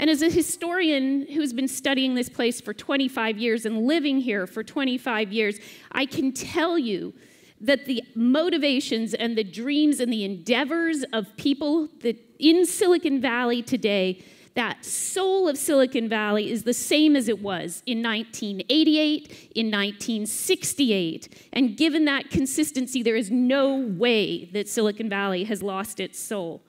And as a historian who's been studying this place for 25 years and living here for 25 years, I can tell you that the motivations and the dreams and the endeavors of people that in Silicon Valley today, that soul of Silicon Valley is the same as it was in 1988, in 1968. And given that consistency, there is no way that Silicon Valley has lost its soul.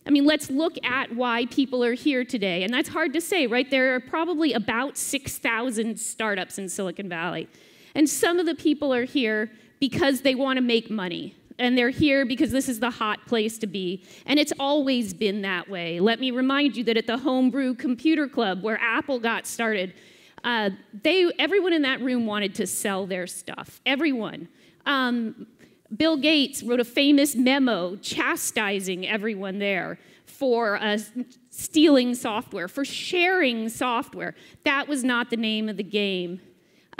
I mean, let's look at why people are here today. And that's hard to say, right? There are probably about 6,000 startups in Silicon Valley. And some of the people are here because they want to make money. And they're here because this is the hot place to be. And it's always been that way. Let me remind you that at the Homebrew Computer Club, where Apple got started, everyone in that room wanted to sell their stuff. Everyone. Bill Gates wrote a famous memo chastising everyone there for stealing software, for sharing software. That was not the name of the game.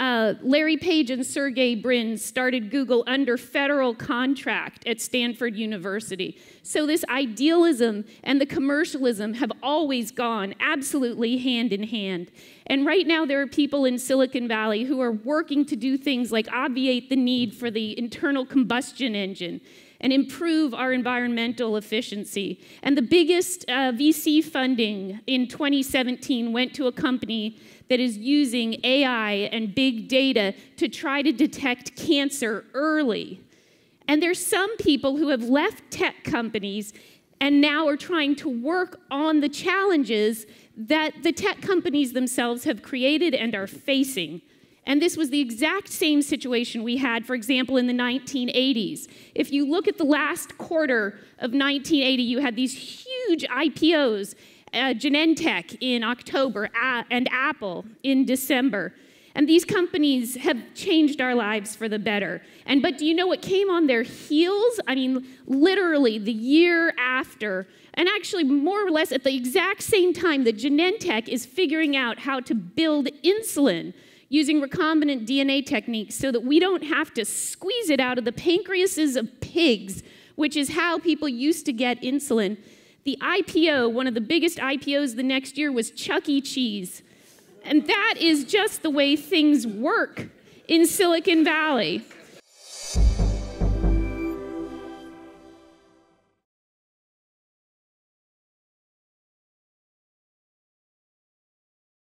Larry Page and Sergey Brin started Google under federal contract at Stanford University. So this idealism and the commercialism have always gone absolutely hand in hand. And right now there are people in Silicon Valley who are working to do things like obviate the need for the internal combustion engine and improve our environmental efficiency. And the biggest VC funding in 2017 went to a company that is using AI and big data to try to detect cancer early. And there's some people who have left tech companies and now are trying to work on the challenges that the tech companies themselves have created and are facing. And this was the exact same situation we had, for example, in the 1980s. If you look at the last quarter of 1980, you had these huge IPOs, Genentech in October, and Apple in December. And these companies have changed our lives for the better. But do you know what came on their heels? I mean, literally the year after, and actually more or less at the exact same time that Genentech is figuring out how to build insulin using recombinant DNA techniques so that we don't have to squeeze it out of the pancreases of pigs, which is how people used to get insulin. The IPO, one of the biggest IPOs the next year, was Chuck E. Cheese. And that is just the way things work in Silicon Valley.